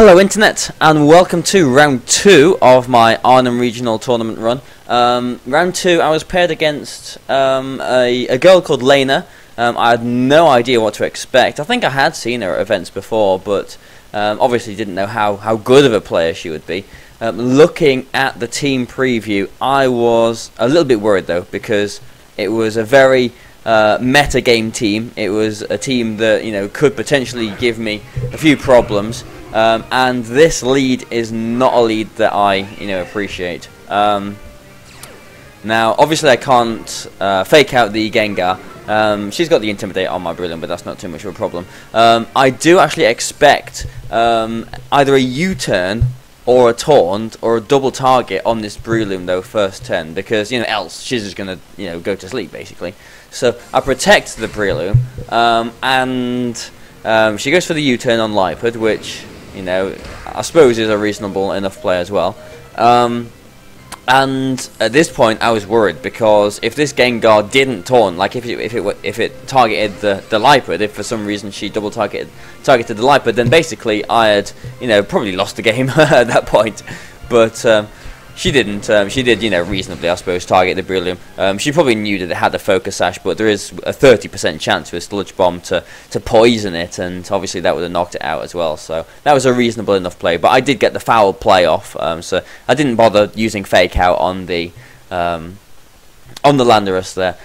Hello Internet, and welcome to round 2 of my Arnhem regional tournament run. Round 2 I was paired against a girl called Lena. I had no idea what to expect. I think I had seen her at events before, but obviously didn't know how good of a player she would be. Looking at the team preview, I was a little bit worried though, because it was a very meta game team. It was a team that could potentially give me a few problems. And this lead is not a lead that I appreciate. Now obviously I can't fake out the Gengar. She's got the Intimidate on my Brilliant, but that's not too much of a problem. I do actually expect either a U-turn or a Taunt or a double target on this Brilliant though first turn, because else she's just gonna go to sleep basically. So I protect the Brilliant, and she goes for the U-turn on Lipard, which I suppose is a reasonable enough play as well. And at this point I was worried, because if this Gengar didn't taunt, like if it targeted the Lipard, if for some reason she double targeted the Lipard, then basically I had probably lost the game at that point. But she didn't. She did reasonably, I suppose, target the Brilliant. She probably knew that it had a Focus Sash, but there is a 30% chance with Sludge Bomb to poison it, and obviously that would have knocked it out as well. So that was a reasonable enough play. But I did get the foul play off, so I didn't bother using Fake Out on the Landorus there.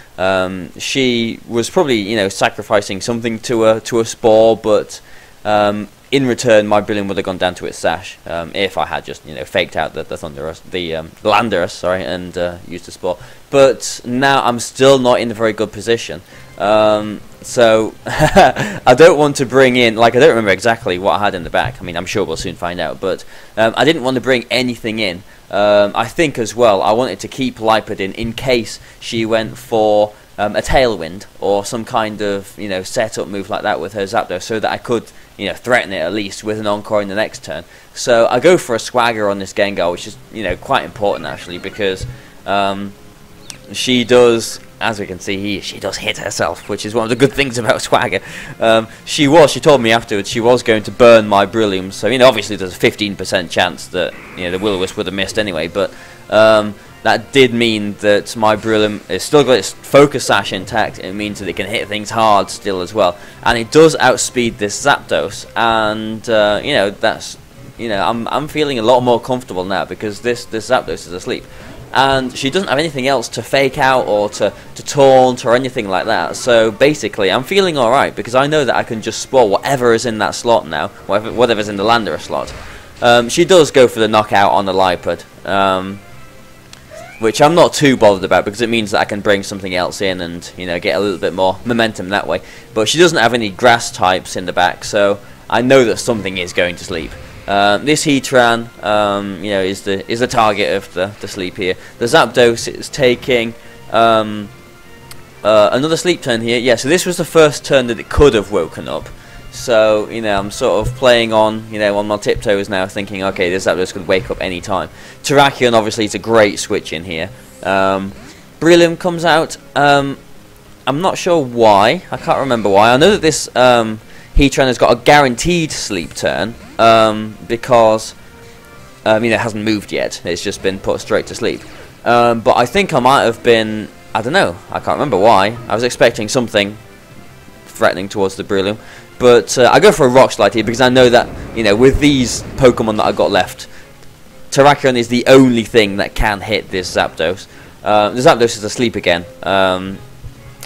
She was probably sacrificing something to a Spore, but in return, my Brilliant would have gone down to its Sash if I had just faked out the Landorus, sorry, and used the Spore. But now I'm still not in a very good position. So I don't want to bring in, I don't remember exactly what I had in the back. I mean, I'm sure we'll soon find out. But I didn't want to bring anything in. I think as well I wanted to keep Lipard in case she went for a Tailwind or some kind of setup move like that with her Zapdos, so that I could threaten it at least with an Encore in the next turn. So I go for a Swagger on this Gengar, which is quite important actually, because she does, as we can see here, she does hit herself, which is one of the good things about Swagger. She told me afterwards she was going to burn my Brillium, so obviously there's a 15% chance that the Will-O-Wisp would have missed anyway, but that did mean that my Brilliant has still got its Focus Sash intact. It means that it can hit things hard still as well, and it does outspeed this Zapdos. And that's I'm feeling a lot more comfortable now, because this Zapdos is asleep, and she doesn't have anything else to fake out or to taunt or anything like that. So basically, I'm feeling all right, because I know that I can just Spore whatever is in that slot now, whatever's in the Landorus slot. She does go for the knockout on the Lipard, which I'm not too bothered about, because it means that I can bring something else in and get a little bit more momentum that way. But she doesn't have any grass types in the back, so I know that something is going to sleep. This Heatran is the target of the sleep here. The Zapdos is taking another sleep turn here. Yeah, so this was the first turn that it could have woken up. So I'm sort of playing on on my tiptoes now, thinking, okay, this Zapdos could wake up any time. Terrakion obviously is a great switch in here. Brilliant comes out. I'm not sure why. I can't remember why. I know that this Heatran has got a guaranteed sleep turn, because it hasn't moved yet. It's just been put straight to sleep. But I think I might have been, I don't know, I can't remember why. I was expecting something threatening towards the Brilliant. But I go for a Rock Slide here, because I know that with these Pokemon that I've got left, Terrakion is the only thing that can hit this Zapdos. The Zapdos is asleep again,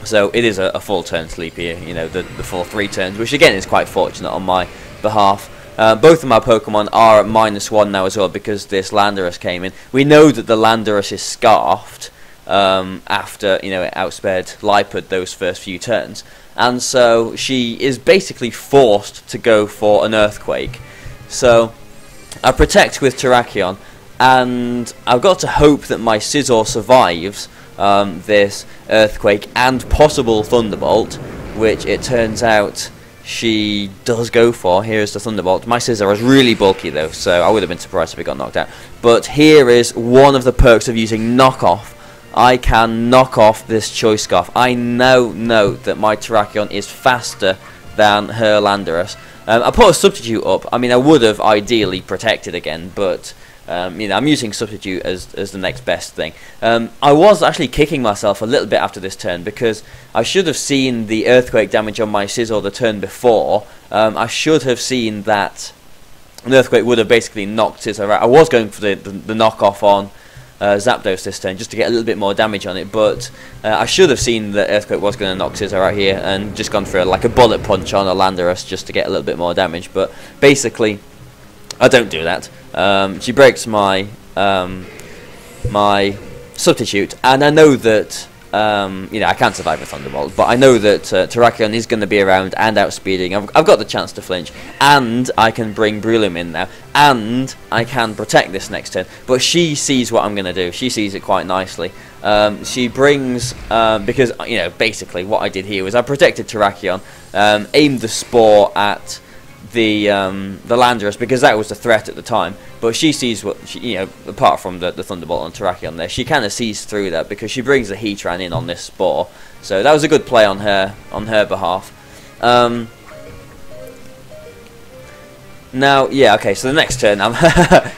so it is a full turn sleep here. The full 3 turns, which again is quite fortunate on my behalf. Both of my Pokemon are at -1 now as well, because this Landorus came in. We know that the Landorus is scarfed after it outspared Lipard those first few turns. And so she is basically forced to go for an Earthquake. So I protect with Terrakion, and I've got to hope that my Scizor survives this Earthquake and possible Thunderbolt, which it turns out she does go for. Here's the Thunderbolt. My Scizor is really bulky though, so I would have been surprised if it got knocked out. But here is one of the perks of using Knockoff. I can knock off this Choice Scarf. I now know that my Terrakion is faster than her Landorus. I put a substitute up. I mean, I would have ideally protected again, but you know, I'm using substitute as the next best thing. I was actually kicking myself a little bit after this turn because I should have seen the earthquake damage on my Scizor the turn before. I should have seen that an earthquake would have basically knocked Scizor out. I was going for the knockoff on Zapdos this turn just to get a little bit more damage on it, but I should have seen that earthquake was going to knock Scizor out here and just gone for like a bullet punch on a Landorus just to get a little bit more damage. But basically, I don't do that. She breaks my my substitute, and I know that you know, I can't survive a Thunderbolt, but I know that Terrakion is going to be around and outspeeding. I've got the chance to flinch, and I can bring Breloom in now, and I can protect this next turn. But she sees what I'm going to do. She sees it quite nicely. She brings, because, you know, basically what I did here was I protected Terrakion, aimed the Spore at the Landorus because that was the threat at the time, but she sees what she, you know, apart from the Thunderbolt on Terrakion there, she kind of sees through that because she brings the Heatran in on this Spore, so that was a good play on her behalf. Now, yeah, okay, so the next turn,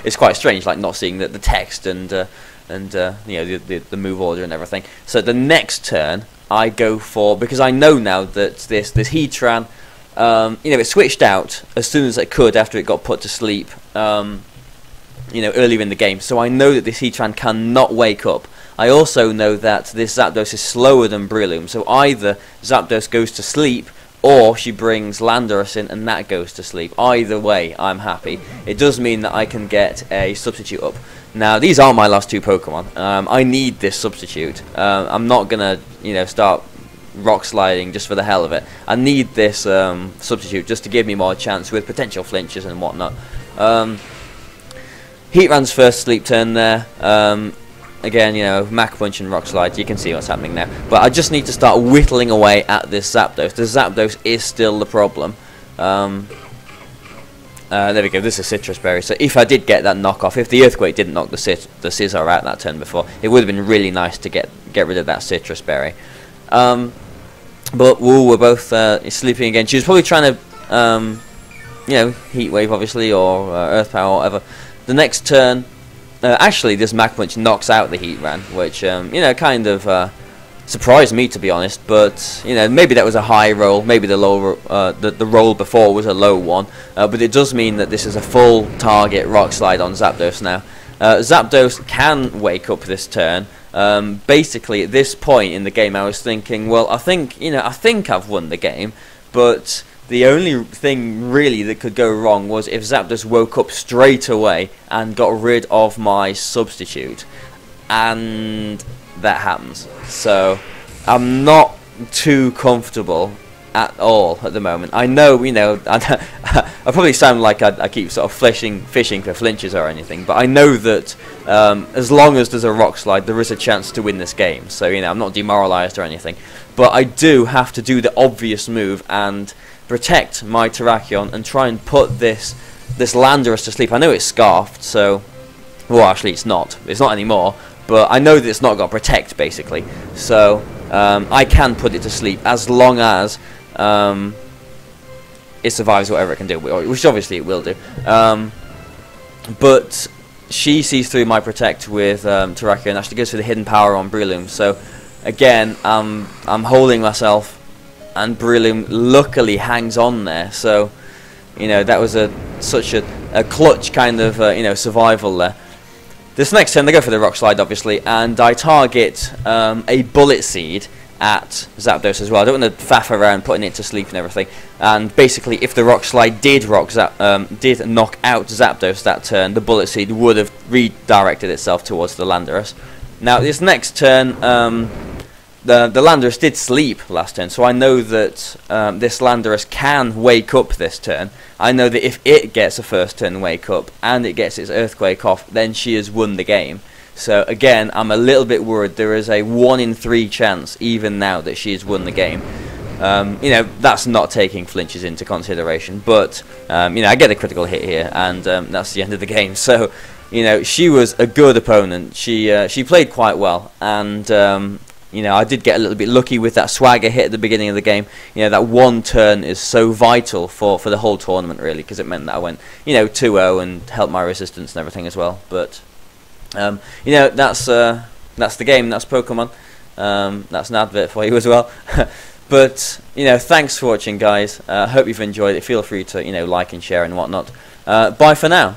it's quite strange, like not seeing the text and you know, the move order and everything. So the next turn, I go for, because I know now that this Heatran, you know, it switched out as soon as it could after it got put to sleep, you know, earlier in the game. So I know that this Heatran cannot wake up. I also know that this Zapdos is slower than Breloom, so either Zapdos goes to sleep or she brings Landorus in and that goes to sleep. Either way, I'm happy. It does mean that I can get a substitute up. Now, these are my last two Pokemon. I need this substitute. I'm not gonna, you know, start rock sliding just for the hell of it. I need this substitute just to give me more chance with potential flinches and whatnot. Heatran's first sleep turn there. Again, you know, Mach Punch and Rock Slide, you can see what's happening now. But I just need to start whittling away at this Zapdos. The Zapdos is still the problem. There we go, this is Citrus Berry. So if I did get that knockoff, if the Earthquake didn't knock the Scizor out that turn before, it would have been really nice to get rid of that Citrus Berry. But we're both sleeping again. She was probably trying to, you know, Heat Wave obviously, or Earth Power or whatever. The next turn, actually this Mach Punch knocks out the Heatran, which, you know, kind of surprised me, to be honest. But, you know, maybe that was a high roll, maybe the low, the roll before was a low one. But it does mean that this is a full target Rock Slide on Zapdos now. Zapdos can wake up this turn. Basically, at this point in the game, I was thinking, well, I think I've won the game, but the only thing really that could go wrong was if Zapdos woke up straight away and got rid of my substitute, and that happens. So I'm not too comfortable at all at the moment. I know, you know, I probably sound like I keep sort of fishing for flinches or anything, but I know that as long as there's a Rock Slide, there is a chance to win this game. So, you know, I'm not demoralized or anything, but I do have to do the obvious move and protect my Terrakion and try and put this Landorus to sleep. I know it's scarfed, so, well, actually it's not anymore, but I know that it's not got Protect, basically, so I can put it to sleep as long as it survives whatever it can do, which obviously it will do. But she sees through my Protect with Terrakion and actually goes for the Hidden Power on Breloom. So again, I'm holding myself, and Breloom luckily hangs on there. So, you know, that was such a clutch kind of you know, survival there. This next turn they go for the Rock Slide obviously, and I target a Bullet Seed at Zapdos as well. I don't want to faff around putting it to sleep and everything. And basically, if the Rock Slide did knock out Zapdos that turn, the Bullet Seed would have redirected itself towards the Landorus. Now, this next turn, the Landorus did sleep last turn, so I know that this Landorus can wake up this turn. I know that if it gets a first turn wake up and it gets its Earthquake off, then she has won the game. So again, I'm a little bit worried. There is a 1 in 3 chance, even now, that she has won the game. You know, that's not taking flinches into consideration, but you know, I get a critical hit here, and that's the end of the game. So, you know, she was a good opponent. She played quite well, and you you know, I did get a little bit lucky with that swagger hit at the beginning of the game. You know, that one turn is so vital for the whole tournament, really, because it meant that I went, you know, 2-0 and helped my resistance and everything as well. But you know, that's the game. That's Pokemon. That's an advert for you as well. But you know, thanks for watching, guys. I hope you've enjoyed it. Feel free to, you know, like and share and whatnot. Bye for now.